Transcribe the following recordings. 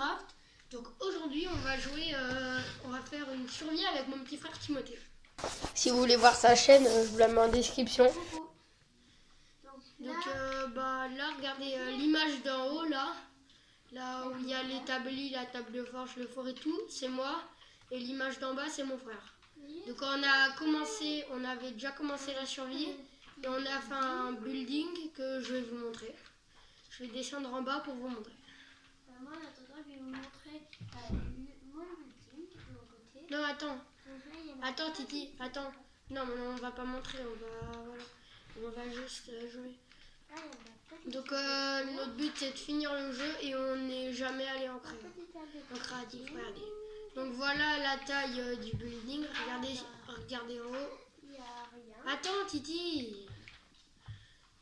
Minecraft. Donc aujourd'hui on va jouer, on va faire une survie avec mon petit frère Timothée. Si vous voulez voir sa chaîne, je vous la mets en description. Donc là regardez l'image d'en haut là où il y a l'établi, la table de forge, le fort et tout, c'est moi. Et l'image d'en bas c'est mon frère. Donc on avait déjà commencé la survie et on a fait un building que je vais vous montrer. Je vais descendre en bas pour vous montrer. Moi, en attendant, je vais vous montrer mon building de mon côté. Non, attends Titi, attends. Non, mais on va pas montrer, on va juste jouer. Donc notre but c'est de finir le jeu et on n'est jamais allé en créatif, regardez. Donc voilà la taille du building, regardez en haut. Il n'y a rien. Attends Titi.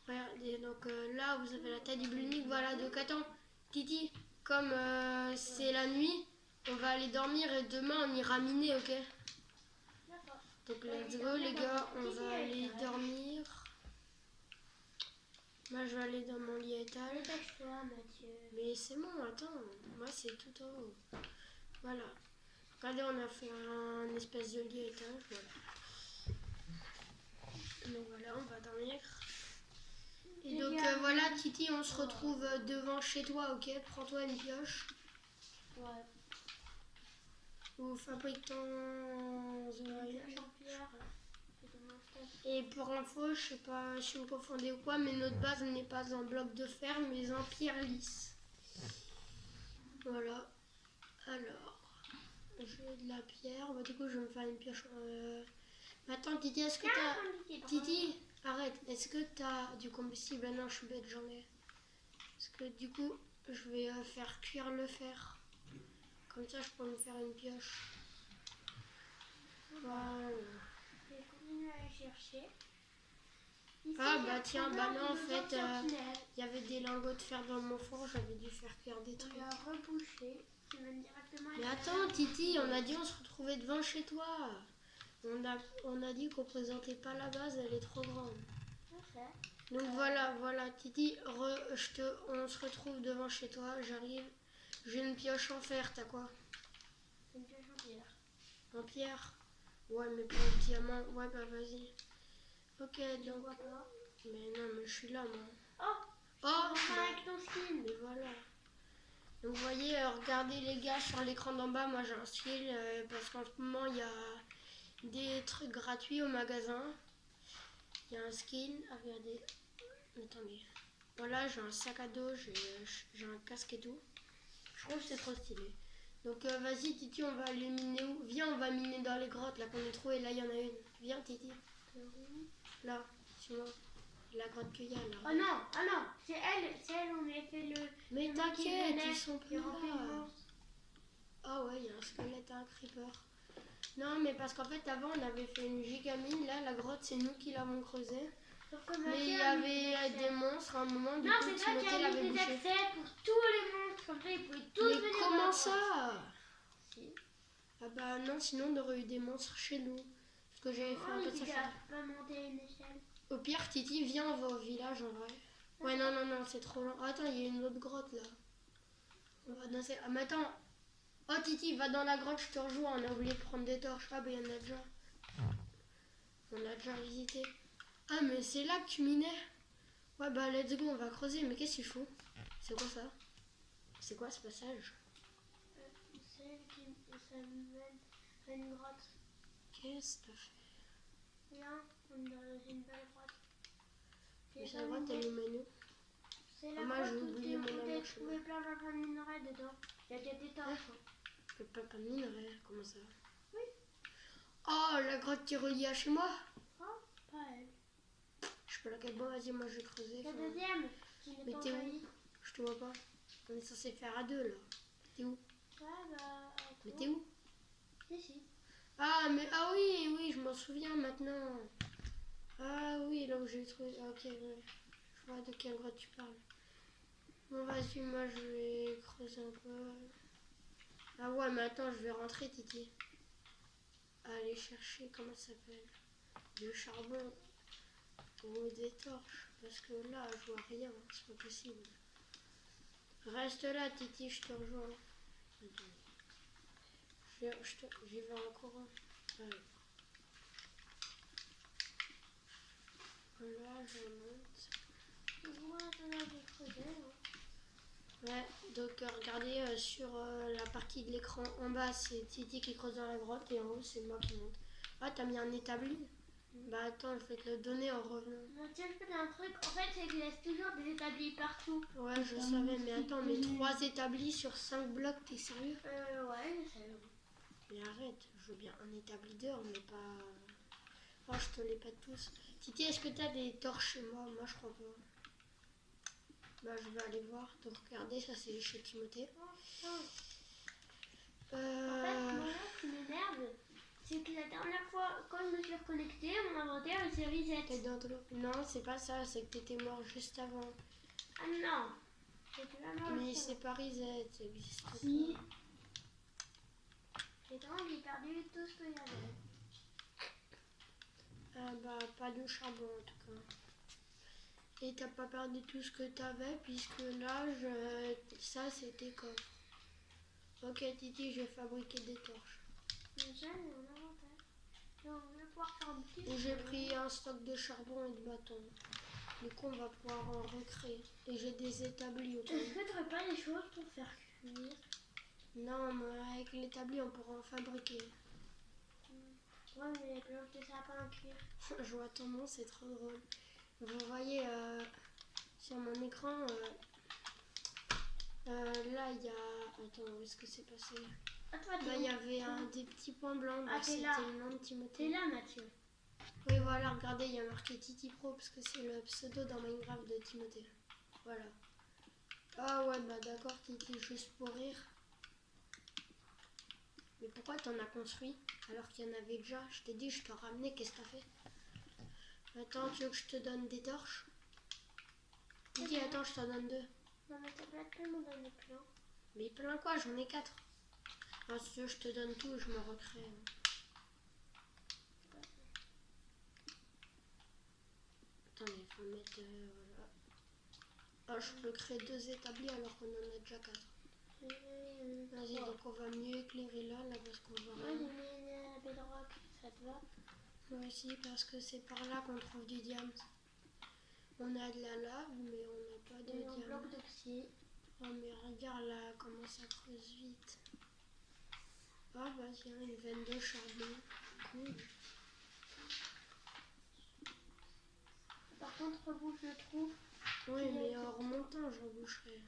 Regardez, donc là vous avez la taille du building, voilà, donc attends Titi, comme c'est la nuit, on va aller dormir et demain on ira miner, ok? D'accord. Donc let's go les gars, on va aller dormir. Moi je vais aller dans mon lit à étage. Dépêche-toi, Mathieu. Mais c'est bon, attends, moi c'est tout en haut. Voilà. Regardez, on a fait un espèce de lit à étage, voilà. Donc voilà, on va dormir. Et donc voilà Titi, on se retrouve devant chez toi, ok? Prends-toi une pioche. Ouais. Ou fabrique ton oreille. Et pour info, je sais pas si vous confondez ou quoi, mais notre base n'est pas en bloc de fer, mais en pierre lisse. Voilà. Alors, j'ai de la pierre. Bah, du coup, je vais me faire une pioche. Attends, Titi, est-ce que t'as... Titi, arrête. Est-ce que t'as du combustible? Ah non, je suis bête, j'en ai. Parce que du coup, je vais faire cuire le fer. Comme ça, je peux me faire une pioche. Voilà. Je vais continuer à aller chercher. Ici, Bah tiens, bah non, en fait, il y avait des lingots de fer dans mon four, j'avais dû faire cuire des trucs. On va reboucher. Qui mène directement à Mais attends, Titi, on a dit on se retrouvait devant chez toi. On a dit qu'on présentait pas la base, elle est trop grande. Donc voilà, Titi, on se retrouve devant chez toi, j'arrive. J'ai une pioche en fer, t'as quoi? Une pioche en pierre. En pierre? Ouais, mais pas en diamant. Ouais, bah vas-y. Ok, donc. Mais non, mais je suis là, moi. Oh, avec ton skin. Mais voilà. Donc vous voyez, regardez les gars sur l'écran d'en bas, moi j'ai un skill parce qu'en ce moment il y a des trucs gratuits au magasin. Il y a un skin, regardez. Attendez. Voilà, j'ai un sac à dos, j'ai un casque et tout. Je trouve que c'est trop stylé. Donc vas-y Titi, on va aller miner où? Viens, on va miner dans les grottes là qu'on est trouvé. Là il y en a une. Viens Titi. Là, sur moi. La grotte qu'il y a là. Oh non, c'est elle, on a fait le... Mais t'inquiète, ils sont plus là. monstre. Ah ouais, il y a un squelette et un creeper. Non, mais parce qu'en fait, avant, on avait fait une gigamine. Là, la grotte, c'est nous qui l'avons creusée. Mais il y avait des monstres à un moment. Du non, coup, c'est toi qui as mis des accès pour tous les monstres. Comme ça, ils pouvaient tous venir. Mais comment ça? Si. Ah bah non, sinon, on aurait eu des monstres chez nous. Parce que j'avais fait un peu de ça. Pas monter une échelle. Au pire, Titi, viens, on va au village en vrai. Ouais, non, c'est trop long. Attends, il y a une autre grotte là. On va danser. Ah, mais attends. Oh, Titi, va dans la grotte, je te rejoins. On a oublié de prendre des torches. Ah, bah, il y en a déjà. On a déjà visité. Ah, mais c'est là que tu minais? Ouais, bah, let's go, on va creuser. Mais qu'est-ce qu'il faut? C'est quoi ça? C'est quoi ce passage? C'est elle qui ça mène à une grotte. Qu'est-ce que t'as fait? Viens, on est dans une belle grotte. Mais sa grotte, elle nous mène où? C'est la moi, grotte j'ai où oublié mon tu peux amour. trouver plein de minerais dedans. Il y a des torches. Je peux pas de minerais, comment ça? Oui. Oh, la grotte qui est reliée à chez moi? Oh, pas elle. Je peux la gagner. Bon, vas-y, moi je vais creuser. La deuxième qui n'est Mais pas t'es où? envahie. Je te vois pas. On est censé faire à deux là. T'es où? Ouais, bah. Mais t'es où? Ici. Ah, mais ah oui, je m'en souviens maintenant. Ah oui, là où j'ai trouvé. Ah, ok, ouais. Je vois de quelle grotte tu parles. Bon, vas-y, moi je vais creuser un peu. Ah ouais, mais attends, je vais rentrer, Titi. Aller chercher, comment ça s'appelle? Du charbon ou des torches. Parce que là, je vois rien, c'est pas possible. Reste là, Titi, je te rejoins. J'y vais en courant. Allez. Là, je monte. Moi, on a des creusets, hein. Ouais, donc regardez sur la partie de l'écran en bas, c'est Titi qui creuse dans la grotte et en haut, c'est moi qui monte. Ah, t'as mis un établi? Bah attends, je vais te le donner en revenant. Non, tiens, je peux dire un truc. En fait, c'est qu'il laisse toujours des établis partout. Ouais, je savais, mais attends, mais 3 établis sur 5 blocs, t'es sérieux? Ouais, je sais. Mais arrête, je veux bien un établi d'or, mais pas... Oh, je te les pète tous. Titi, est-ce que t'as des torches chez moi? Moi, je crois pas. Bah, je vais aller voir. Donc, regardez, ça c'est chez Timothée. En fait, moi, ce qui m'énerve, c'est que la dernière fois, quand je me suis reconnectée, mon inventaire il s'est reset. T'es dans de l'eau? Non, c'est pas ça, c'est que t'étais mort juste avant. Ah non, c'était la mort. Mais c'est pas reset, ça existe Si. pas. Et donc, j'ai perdu tout ce que j'avais. Ah bah, pas de charbon en tout cas. Et t'as pas perdu tout ce que t'avais, puisque là, ça c'était coffre. Ok, Titi, je vais fabriquer des torches. Déjà, j'ai mon inventaire. Donc, je vais pouvoir faire un petit Et j'ai feu. pris un stock de charbon et de bâtons. Du coup, on va pouvoir en recréer. Et j'ai des établis au cas Est-ce où. que tu n'aurais pas des choses pour faire cuire? Non, mais avec l'établi, on pourra en fabriquer. Ouais, mais les planches de sapin à cuire. Je vois ton nom, c'est trop drôle. Vous voyez sur mon écran, là, il y a... Attends, où est-ce que c'est passé? Ah, toi, Là, il y avait des petits points blancs. Ah, Bah, t'es c'était là. le nom de T'es Timothée. là, Mathieu. Oui, voilà, regardez, il y a marqué Titi Pro parce que c'est le pseudo dans Minecraft de Timothée. Voilà. Ah ouais, bah d'accord, Titi, juste pour rire. Mais pourquoi t'en as construit alors qu'il y en avait déjà? Je t'ai dit, je t'en ramenais, qu'est-ce que t'as fait? Attends, tu veux que je te donne des torches? Titi, attends, je t'en donne 2. Non, mais t'as pas pu m'en donner plein. Mais plein quoi, j'en ai 4. Ah, si tu veux, je te donne tout, je me recrée. Attendez, il faut mettre... voilà. Ah, je peux créer 2 établis alors qu'on en a déjà 4. Vas-y, donc on va mieux éclairer là parce qu'on va... Moi, j'ai mis la bedrock, ça te va? Moi aussi, parce que c'est par là qu'on trouve du diamant. On a de la lave, mais on n'a pas de Et un diamant. bloc d'oxy. Oh, mais regarde là, comment ça creuse vite. Ah, bah tiens, une veine de charbon. Cool. Par contre, rebouche le trou. Oui, mais en remontant, j'en boucherai.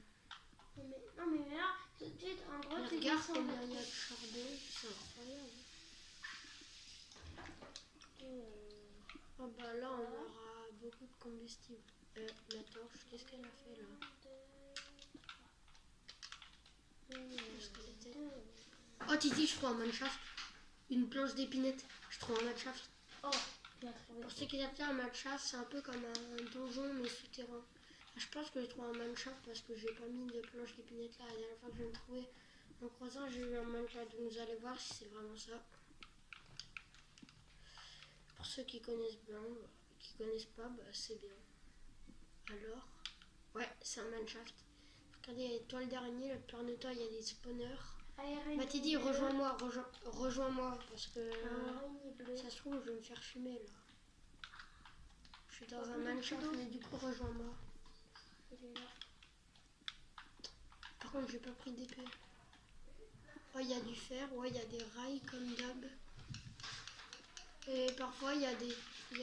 Non, mais là, tout de suite, en gros, Mais tu regarde descends. combien il y a de charbon, c'est incroyable. Ah bah là, on aura beaucoup de combustible. La torche, qu'est-ce qu'elle a fait là? Qu'est-ce qu'elle était? Oh Titi, je trouve un mineshaft. Une planche d'épinette. Je trouve un mineshaft. Oh, bien trouvé. Pour ceux qui savent pas, un mineshaft, c'est un peu comme un donjon mais souterrain. Je pense que j'ai trouvé un mineshaft parce que j'ai pas mis de planche d'épinette là. La dernière fois que je l'ai trouvé en croisant, j'ai eu un mineshaft. Donc vous allez voir si c'est vraiment ça. Pour ceux qui connaissent bien, qui connaissent pas, bah, c'est bien. Alors, ouais, c'est un mineshaft. Regardez, il y a l'étoile d'araignée, le plan de toi, il y a des spawners. Bah Titi, rejoins-moi, rejoins-moi, parce que ça se trouve, je vais me faire fumer là. Je suis dans un mineshaft, mais du coup, rejoins-moi. Par contre, j'ai pas pris d'épée. Oh, il y a du fer, ouais, il y a des rails comme d'hab. Et parfois, il y a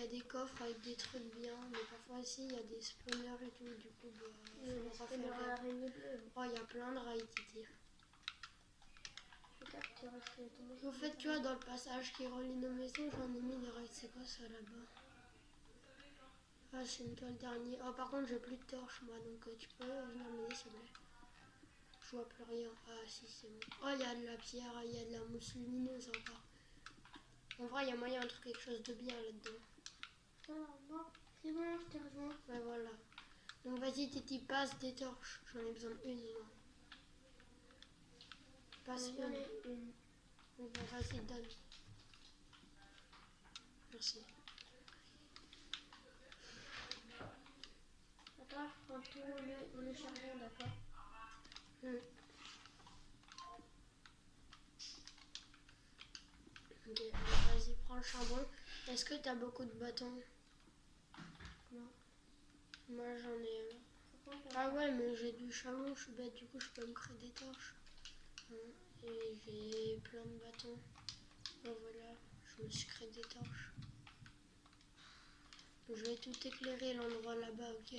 des coffres avec des trucs bien, mais parfois aussi, il y a des spawners et tout, du coup, bah, faut pas faire. Oh, il y a plein de rails, Titi. Au fait, tu vois, dans le passage qui relie nos maisons, j'en ai mis des rails. C'est quoi ça là-bas? Ah, c'est une toile d'araignée. Oh, par contre, j'ai plus de torches, moi, donc tu peux venir m'aider, s'il te plaît. Je vois plus rien. Ah, si, c'est bon. Oh, il y a de la pierre, il y a de la mousse lumineuse encore. En vrai, il y a moyen de trouver quelque chose de bien là-dedans. Non, c'est bon, je te rejoins. Ouais, voilà. Donc, vas-y, Titi, passe des torches. J'en ai besoin d'une, moi. Passe une. Bon, vas-y, donne. Merci. Attends, je prends tout le charbon, d'accord? Ok, vas-y, prends le charbon. Est-ce que t'as beaucoup de bâtons? Non. Moi j'en ai. Ah ouais, mais j'ai du charbon, je suis bête, du coup je peux me créer des torches. Et j'ai plein de bâtons. Bon voilà, je me suis créé des torches. Je vais tout éclairer l'endroit là-bas, ok?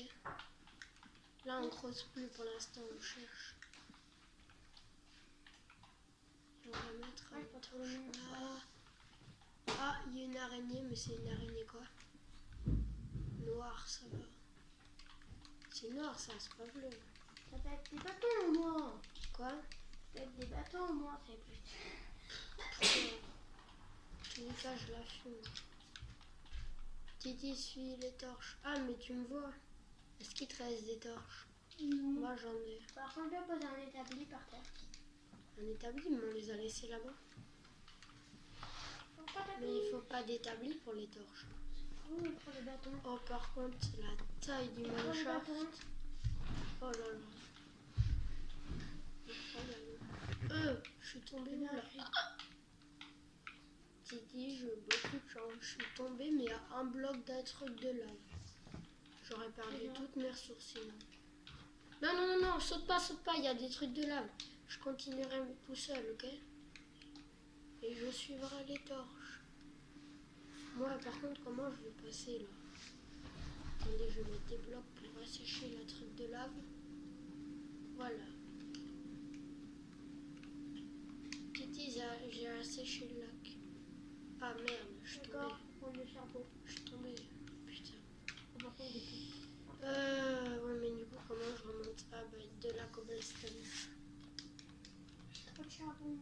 Là on creuse plus pour l'instant, on cherche. Et on va mettre une torche là. Ah, il y a une araignée, mais c'est une araignée quoi? Noire, ça va. C'est noir ça, c'est pas bleu. Ça peut être des bâtons au moins. Quoi? Ça peut être des bâtons au moins, c'est plus. En tous les cas, je la fume. Titi suit les torches. Ah, mais tu me vois. Est-ce qu'il te reste des torches? Moi, j'en ai. Par contre, je vais poser un établi par terre. Un établi, mais on les a laissés là-bas. Mais il faut pas d'établi pour les torches. Oui, on prend les bâtons. Oh, par contre, la taille du On prend les Minecraft. bâtons. Oh là là. Je suis tombée où là? Titi, j'ai eu beaucoup de chance. Je suis tombée, mais à un bloc d'un truc de lave. J'aurais perdu toutes mes ressources sinon. Non, non, non, non, saute pas, il y a des trucs de lave. Je continuerai tout seul, ok? Et je suivrai les torches. Moi, par contre, comment je vais passer là? Attendez, je vais mettre des blocs pour assécher la truc de lave. Voilà. Titi, j'ai asséché le lac. Ah merde, je suis tombée. D'accord, prendre le charbon. Je suis tombée. Putain. On va prendre des trucs. Ouais, mais du coup, comment je remonte? Ah, bah, de la cobblestone. Trop de charbon.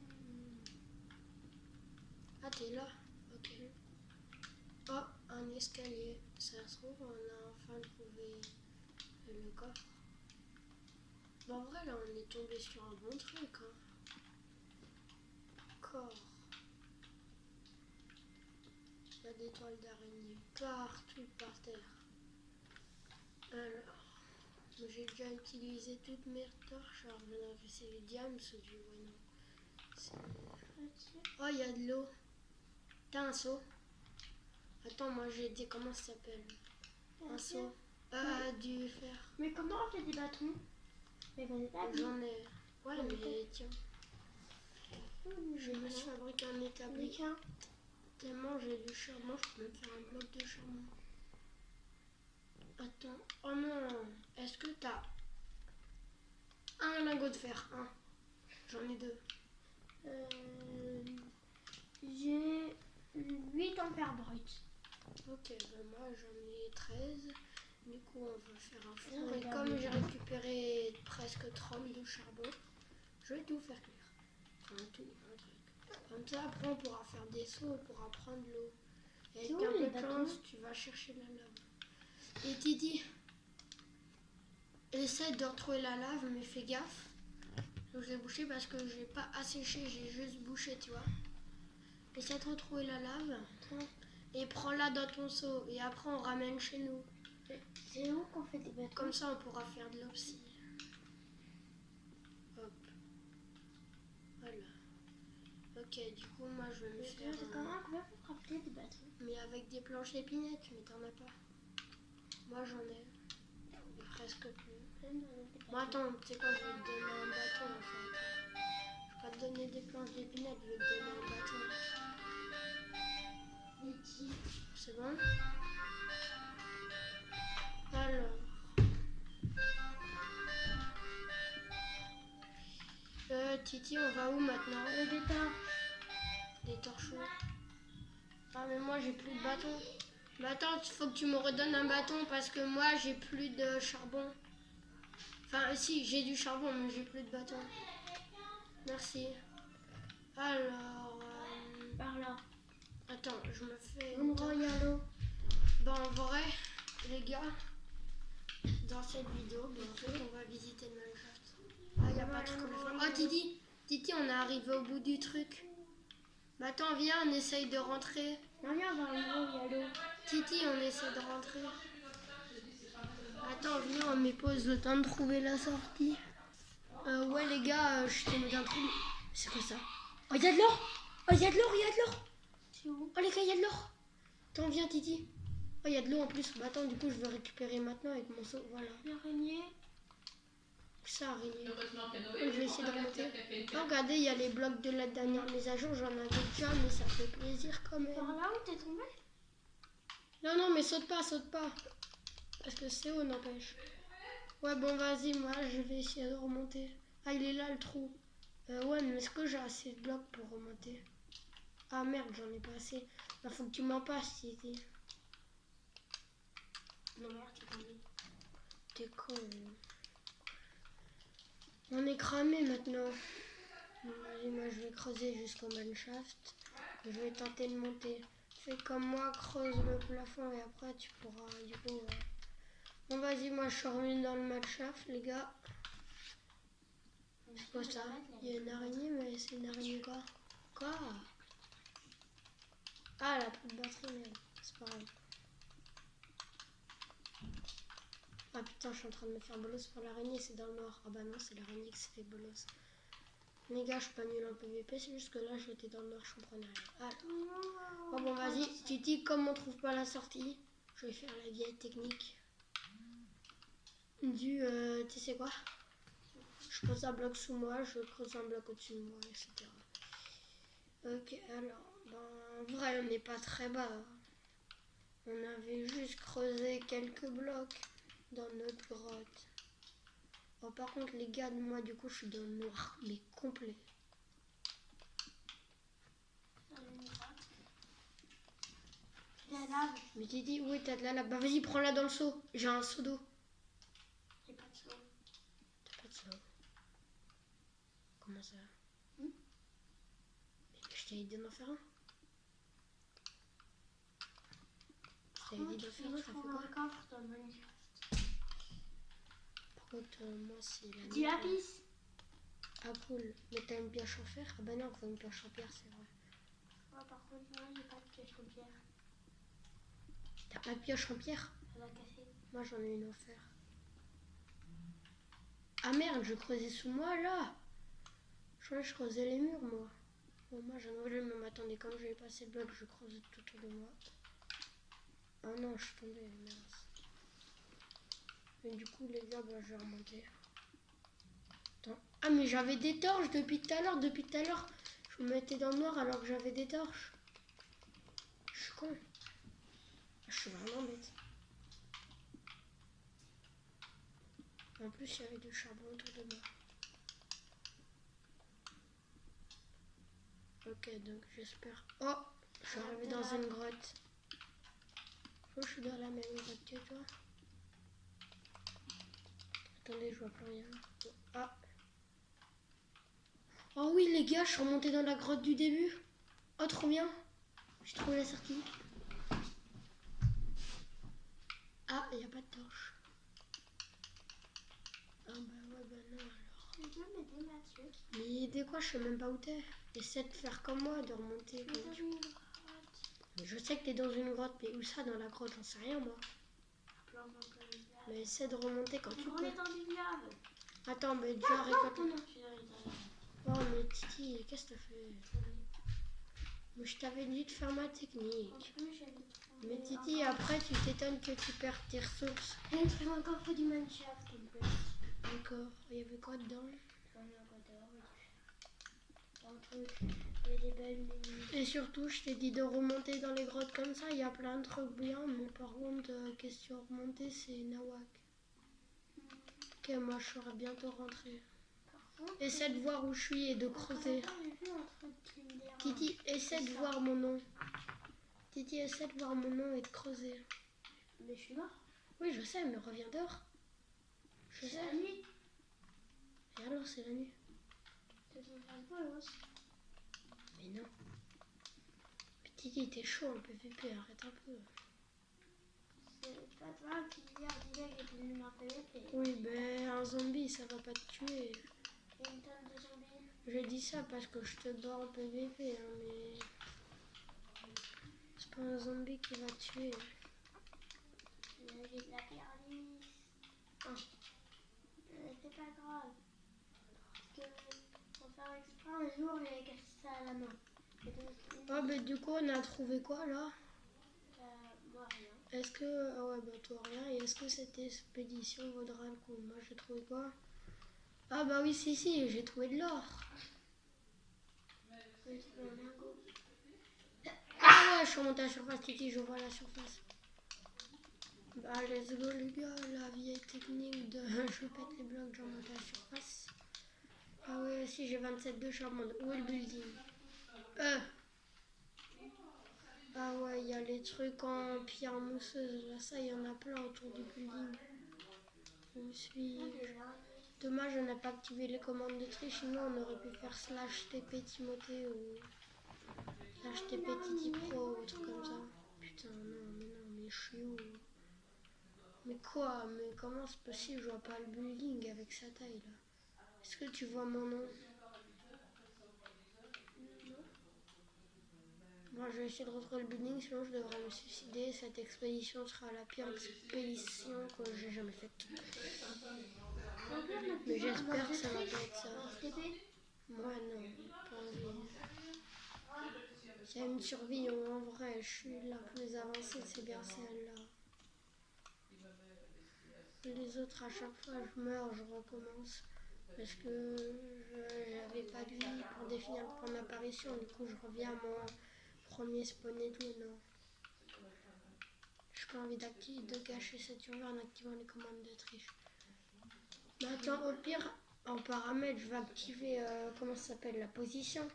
Ah, t'es là? Ok. Oh, un escalier. Ça se trouve, on a enfin trouvé le coffre. Bon, en vrai, là, on est tombé sur un bon truc, hein. Corps. Il y a des toiles d'araignée partout par terre. Alors, j'ai déjà utilisé toutes mes torches. Alors, maintenant, c'est les diams ou du... Ouais, non. Oh, il y a de l'eau. T'as un seau? Attends, moi j'ai des... Comment ça s'appelle? Un seau. Du fer. Mais comment on fait des bâtons? Mais on est pas J'en ai. Ouais, mais tiens. Je me suis fabriqué un établi. Tellement j'ai du charbon, je peux même faire un bloc de charbon. Attends. Oh non. Est-ce que t'as un lingot de fer? Un. J'en ai deux. J'ai 8 en fer brut. Ok, ben moi j'en ai 13. Du coup, on va faire un four. Et comme j'ai récupéré presque 30 de charbon, je vais tout faire cuire. Enfin, tout, un truc. Comme ça, après, on pourra faire des seaux, on pourra prendre l'eau. Et avec un peu de chance, tu vas chercher la lave. Et Titi, essaie de retrouver la lave, mais fais gaffe. Donc, je l'ai bouché parce que j'ai pas asséché, j'ai juste bouché, tu vois. Essaie de retrouver la lave. Et prends-la dans ton seau. Et après, on ramène chez nous. C'est où qu'on fait des bâtons? Comme ça, on pourra faire de l'obsi. Hop. Voilà. Ok, du coup, moi, je vais me faire... Comment on peut crafter des bâtons? Mais avec des planches d'épinettes, mais t'en as pas. Moi, j'en ai. Mais presque plus. Bon, attends, tu sais quoi, je vais te donner un bâton, en fait. Je vais pas te donner des planches d'épinettes, je vais te donner un bâton. C'est bon? Alors... Titi, on va où maintenant? Des torches. Des torches. Ah, mais moi, j'ai plus de bâton. Bah attends, il faut que tu me redonnes un bâton parce que moi, j'ai plus de charbon. Enfin, si, j'ai du charbon, mais j'ai plus de bâton. Merci. Alors... Par là. Attends, je me fais... On regarde l'eau. Bon, en vrai, les gars, dans cette vidéo, en fait, on va visiter le Minecraft. Ah, il n'y a pas de truc comme ça. Oh, Titi, on est arrivé au bout du truc. Bah attends, viens, on essaye de rentrer. Non, viens, on va voir il y a l'eau. Titi, on essaie de rentrer. Attends, viens, on met pause le temps de trouver la sortie. Ouais, les gars, je suis tombée d'un trou. C'est quoi ça? Oh, il y a de l'or! Oh, il y a de l'or, il y a de l'or! C'est où? Oh les gars, il y a de l'or. Attends, viens Titi. Oh, il y a de l'eau en plus. Bah, attends, du coup, je vais récupérer maintenant avec mon seau. Voilà. L'araignée. Ça, araignée. Oh, je vais essayer de remonter. Oh, regardez, il y a les blocs de la dernière mise à jour. J'en avais déjà, mais ça fait plaisir quand même. Par là où t'es tombé? Non, non, mais saute pas, saute pas. Parce que c'est haut, n'empêche. Ouais, bon, vas-y, moi, je vais essayer de remonter. Ah, il est là, le trou. Ouais, mais est-ce que j'ai assez de blocs pour remonter? Ah, merde, j'en ai pas assez. Bah, faut que tu m'en passes, Titi. Non, merde, t'es tombé. T'es con. On est cramé maintenant. Bon, vas-y, moi, je vais creuser jusqu'au manshaft. Je vais tenter de monter. Fais comme moi, creuse le plafond et après, tu pourras, du coup... Bon, vas-y, moi, je suis revenu dans le manshaft, les gars. C'est quoi ça? Il y a une araignée, mais c'est une araignée quoi? Quoi? Ah, elle a plus de batterie, merde. C'est pas grave. Ah putain, je suis en train de me faire bolos pour l'araignée, c'est dans le noir. Ah bah non, c'est l'araignée qui s'est fait bolos. Les gars, je suis pas nul en PVP, c'est juste que là, j'étais dans le noir, je comprenais rien. Ah. Oh, bon, vas-y, Titi, comme on trouve pas la sortie, je vais faire la vieille technique. Tu sais quoi? Je pose un bloc sous moi, je creuse un bloc au-dessus de moi, etc. Ok, alors, ben, en vrai, on n'est pas très bas. On avait juste creusé quelques blocs dans notre grotte. Oh, par contre, les gars, moi, du coup, je suis dans le noir, mais complet. La lave. Mais Titi, oui, t'as de la lave. Bah, vas-y, prends-la dans le seau. J'ai un seau d'eau. J'ai pas de seau. T'as pas de seau? Comment ça? Hmm? Mais je t'avais dit d'en faire un. Je t'avais dit d'en faire un, ça fait quoi? Un coffre dans Minecraft. Par contre, moi, c'est la Du lapis. Ah, cool. Mais t'as une pioche en fer? Ah, bah non, faut une pioche en pierre, c'est vrai. Ouais, par contre, moi, j'ai pas de pioche en pierre. T'as pas de pioche en pierre? Elle a cassé. Moi, j'en ai une en fer. Ah merde, je creusais sous moi, là. Je crois que je creusais les murs, moi. Bon, moi, j'en ai mais attendez, comme je vais passer le bloc, je creuse tout autour de moi. Ah non, je suis tombée, mince. Et du coup, les gars, bah, je vais remonter. Attends. Ah, mais j'avais des torches depuis tout à l'heure. Depuis tout à l'heure, je me mettais dans le noir alors que j'avais des torches. Je suis con. Je suis vraiment bête. En plus, il y avait du charbon autour de moi. Ok, donc j'espère... Oh, je suis arrivée dans une grotte. Je suis dans la même grotte que toi. Attendez, je vois plus rien. Ah. Oh oui, les gars, je suis remontée dans la grotte du début. Oh, trop bien. J'ai trouvé la sortie. Ah, il n'y a pas de torche. Ah bah ouais, bah non alors. Tu peux m'aider, Mathieu? Mais aider quoi, je sais même pas où t'es. Essaie de faire comme moi, de remonter. Je suis dans une grotte. Mais je sais que t'es dans une grotte, mais où ça dans la grotte, j'en sais rien moi. Mais essaie de remonter quand tu On peux. est dans du lave. Attends, mais déjà récolte. Non, je suis dans les lave. Oh mais Titi, qu'est-ce que t'as fait? Mais je t'avais dit de faire ma En technique. plus, j'ai trouvé Mais Titi, après tu t'étonnes que tu perds tes ressources. j'ai trouvé encore fait du Minecraft en plus. D'accord, il y avait quoi dedans? J'en ai encore dehors et un truc. Il y a des belles lumières. Et surtout, je t'ai dit de remonter dans les grottes comme ça, il y a plein de trucs bien, mais par contre, question remonter, c'est Nawak. Ok, moi je serai bientôt rentrée. Par contre, Essaie de voir où je suis et de creuser. j'ai vu un truc qui me dérange. Titi, essaie de voir mon nom. Titi, essaie de voir mon nom et de creuser. Mais je suis mort. Oui, je sais, mais reviens dehors. Je C'est sais. la nuit. Et alors, c'est la nuit. C'est son bolos. Mais non. Mais Titi, t'es chaud en PVP, arrête un peu. C'est pas toi qui dis à Diga qui est venu dans PVP. Oui, ben un zombie, ça va pas te tuer. Il y a une tonne de zombies. J'ai dit ça parce que je te bats en PVP, hein, mais... C'est pas un zombie qui va te tuer. J'ai de la pyramide. C'est pas grave. Parce que pour faire exprès, un jour, il a cassé ça à la main. Ah, bah, du coup, on a trouvé quoi là? Moi, rien. Est-ce que. Ah, ouais, bah, toi, rien. Et est-ce que cette expédition vaudra le coup? Moi, j'ai trouvé quoi? Ah, bah, oui, si, j'ai trouvé de l'or. Oui, c'est un lingot. Ah, ouais, je suis remontée à la surface, Titi, je vois la surface. Bah, let's go, les gars. La vieille technique de je pète les blocs, j'en monte à la surface. Ah, ouais, si, j'ai 27 de charbon. Où est le building? Ah ouais, il y a les trucs en pierre mousseuse. Là, ça, il y en a plein autour du building. Où suis-je? Dommage, on n'a pas activé les commandes de triche. Sinon, on aurait pu faire slash TP Timothée ou slash TP Titi Pro ou truc comme ça. Putain, mais je suis où? Mais quoi? Mais comment c'est possible? Je vois pas le building avec sa taille là. Est-ce que tu vois mon nom? Moi, je vais essayer de retrouver le building, sinon je devrais me suicider. Cette expédition sera la pire expédition que j'ai jamais faite. Mais j'espère que ça va pas être ça. Moi, non, pas envie. S'il y a une survie en vrai, je suis la plus avancée, c'est bien celle-là. Les autres, à chaque fois, je meurs, je recommence. Parce que j'avais pas de vie pour définir le point d'apparition. Du coup, je reviens à mon premier spawn et tout. Non. J'ai pas envie de gâcher cette survie en activant les commandes de triche. Mais attends, au pire, en paramètre, je vais activer, comment ça s'appelle, la position.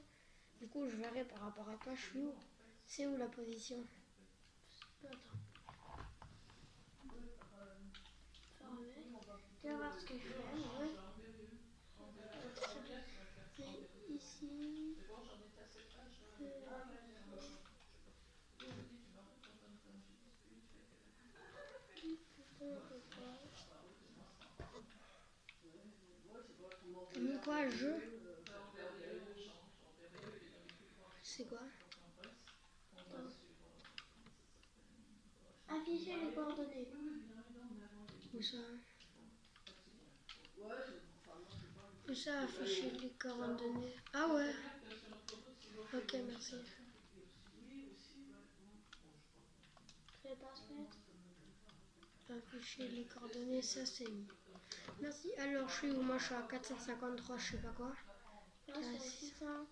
Du coup, je verrai par rapport à toi, je suis où? C'est où la position? Attends. Tu vas voir ce que je fais. Oui. C'est ici. T'as mis quoi, jeu? C'est quoi? Afficher les coordonnées. Où ça? Où ça, afficher les coordonnées? Ah ouais. Ok, merci. Fais pas fenêtre. Afficher les coordonnées, ça c'est mis. Merci. Alors, je suis où? Moi, je suis à 453, je sais pas quoi. Là, c'est 680.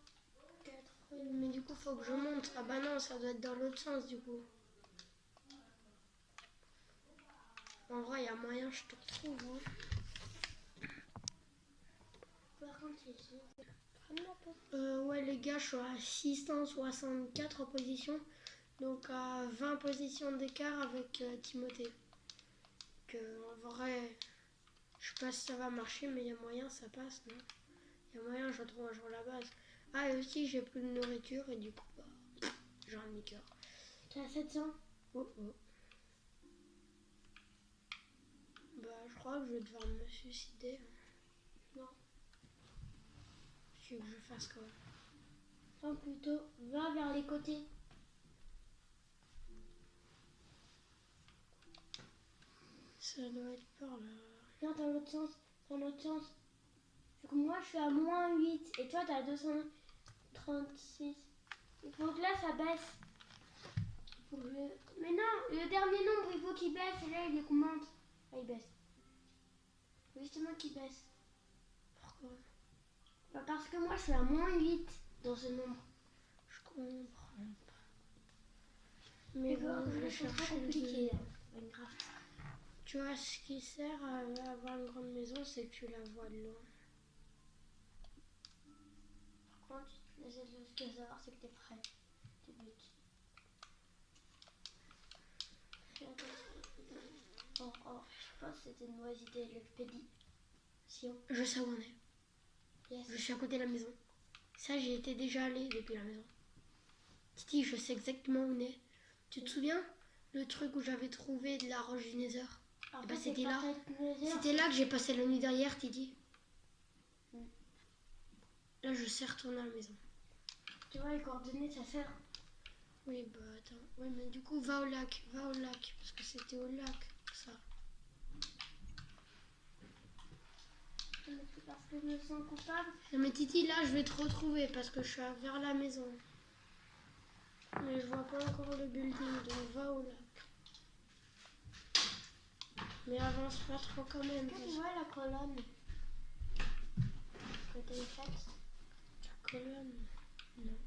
Mais du coup, faut que je monte. Ah bah non, ça doit être dans l'autre sens, du coup. En vrai, il y a moyen, je te retrouve. Hein. Par contre, ici. Ouais, les gars, je suis à 664 positions. Donc, à 20 positions d'écart avec Timothée. En vrai, je sais pas si ça va marcher, mais il y a moyen, ça passe, non? Il y a moyen, je retrouve un jour la base. Ah, et aussi, j'ai plus de nourriture et du coup, bah, j'ai un demi-cœur. T'es à 700. Oh. Bah, je crois que je vais devoir me suicider. Non. Tu veux que je fasse quoi? Enfin, plutôt, va vers les côtés. Ça doit être par là. Non, dans l'autre sens. Dans l'autre sens. Donc moi, je suis à moins 8 et toi, t'es à 236. Il faut que là, ça baisse. Mais non, le dernier nombre, il faut qu'il baisse et là, il augmente. Là, il baisse. Faut justement qu'il baisse. Pourquoi? Bah, parce que moi, je suis à moins 8 dans ce nombre. Je comprends pas. Mais bon, bon, je vais chercher compliqué. Tu vois, ce qui sert à avoir une grande maison, c'est que tu la vois de loin. Par contre, ce qu'il faut savoir, c'est que t'es prêt. Tu butes. Je pense que c'était une mauvaise idée, l'expédition. Je sais où on est. Yes. Je suis à côté de la maison. Ça, j'y étais déjà allée depuis la maison. Titi, je sais exactement où on est. Tu te souviens? Le truc où j'avais trouvé de la roche du Nether. Et bah c'était là. C'était là que j'ai passé la nuit derrière, Titi. Là, je sais retourner à la maison. Tu vois, les coordonnées, ça sert. Oui, bah attends. Oui, mais du coup, va au lac. Parce que c'était au lac, ça. Parce que je me sens coupable. Non, mais Titi, là, je vais te retrouver parce que je suis vers la maison. je vois pas encore le building, donc va au lac. Mais avance pas trop quand même. Tu vois la colonne que t'as faite? La colonne. Non.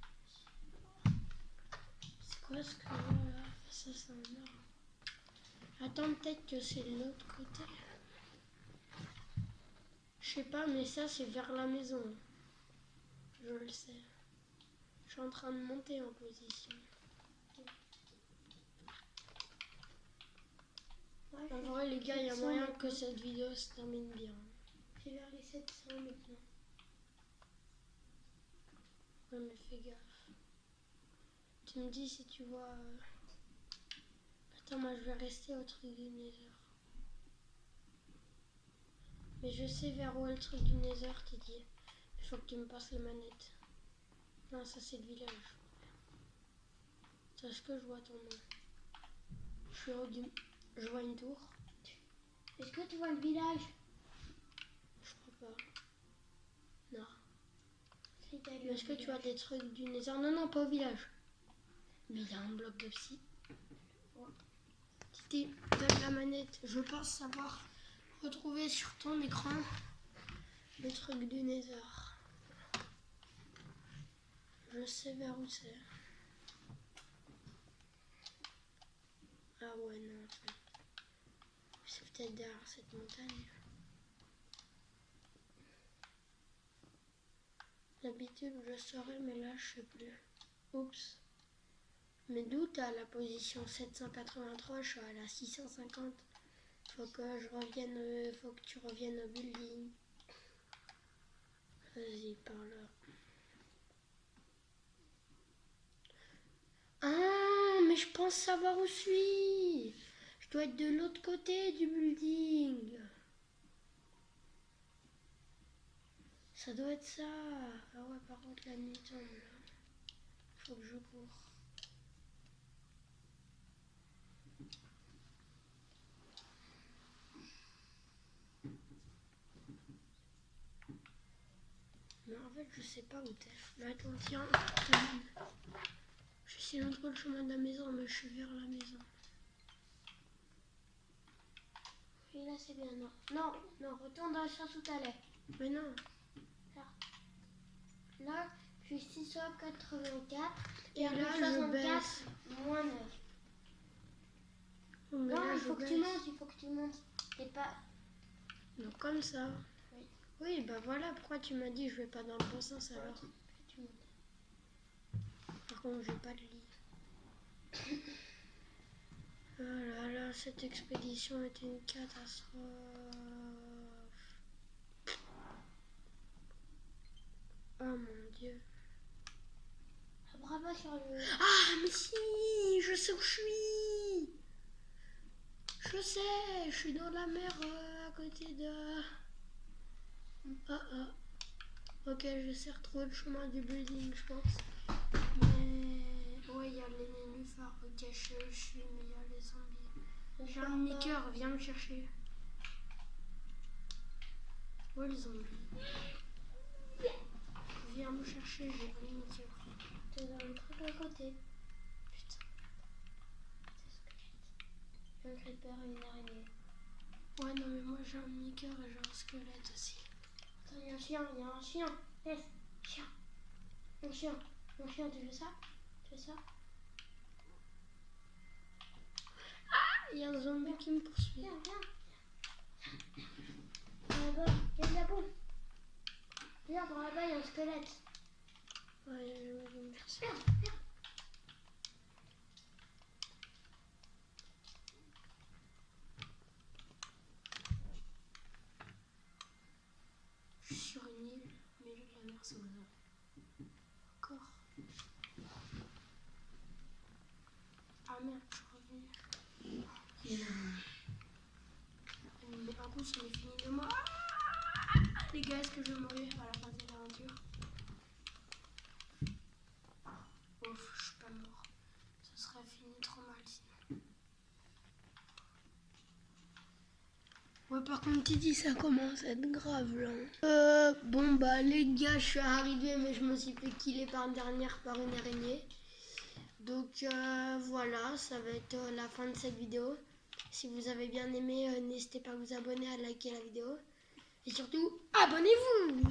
C'est quoi ce que je vois là? Ça, c'est un arbre. Attends, peut-être que c'est de l'autre côté. Je sais pas, mais ça, c'est vers la maison. Je le sais. Je suis en train de monter en position. Ouais, En vrai, les gars, il y a 700 moyen maintenant. que cette vidéo se termine bien. C'est vers les 700 maintenant. Ouais, mais fais gaffe. Tu me dis si tu vois... Attends, moi, je vais rester au truc du Nether. Mais je sais vers où est le truc du Nether, Teddy. Il faut que tu me passes les manettes. Non, ça, c'est le village. Est-ce que je vois ton nom? Je suis haut du... Je vois une tour. Est-ce que tu vois le village? Je crois pas. Non. Si, t'as Mais est-ce que tu as des trucs du Nether? Non, non, pas au village. Mais il y a un bloc de psy. Titi, donne la manette. Je pense savoir retrouver sur ton écran le truc du Nether. Je sais vers où c'est. Ah ouais, non. C'est peut-être derrière cette montagne. D'habitude, je saurais, mais là, je sais plus. Oups. Mais d'où t'as la position 783, je suis à la 650. Faut que je revienne, faut que tu reviennes au building. Vas-y, par là. Ah, mais je pense savoir où je suis. Je dois être de l'autre côté du building. Ça doit être ça. Ah ouais, par contre, la nuit tombe là. Faut que je cours. Mais en fait, je sais pas où t'es. Mais attends, tiens. Je suis entre le chemin de la maison, mais je suis vers la maison. Et là, c'est bien. Non, non, non, retourne dans le sens où t'allais. Mais non. Là, je suis 684. Et là, je 64, baisse. moins 9. Oh, mais Non, là, il je faut que baisse. tu montes, il faut que tu montes. T'es pas... Donc comme ça. Oui. Oui, bah voilà pourquoi tu m'as dit je vais pas dans le bon sens alors. Tu montes. Par contre, j'ai pas de lit. Oh là là, cette expédition est une catastrophe. Oh mon dieu. Bravo sur le... Ah, mais si, je sais où je suis. Je sais, je suis dans la mer à côté de... Ah ah. Ok, je sais retrouver le chemin du building, je pense. Mais... Ouais, il y a les nénuphars. Ok, je suis, mais il y a les zombies. J'ai un niqueur, viens me chercher. Où est le zombie? Viens me chercher, j'ai un niqueur. T'es dans le truc à côté. Putain. C'est un creeper et une araignée. Ouais, non, mais moi j'ai un niqueur et j'ai un squelette aussi. Attends, il y a un chien, il y a un chien. Laisse, chien. Mon chien, mon chien, tu veux ça? Tu veux ça? Il y a un zombie qui me poursuit. Viens, viens. Là-bas, il y a de la boue. Viens, par là-bas, il y a un squelette. Ouais, merci. Viens, viens. Je suis sur une île, au milieu de la mer, c'est aux encore. Ah merde, je suis revenue. Mais un coup, ça m'est fini de moi. Ah, les gars, est-ce que je vais mourir à la fin de l'aventure? Ouf, je suis pas mort. Ça serait fini trop mal sinon. Ouais, par contre, Titi, ça commence à être grave là. Bon, bah, les gars, je suis arrivée, mais je me suis fait killer par dernière par une araignée. Donc voilà, ça va être la fin de cette vidéo. Si vous avez bien aimé, n'hésitez pas à vous abonner, à liker la vidéo. Et surtout, abonnez-vous!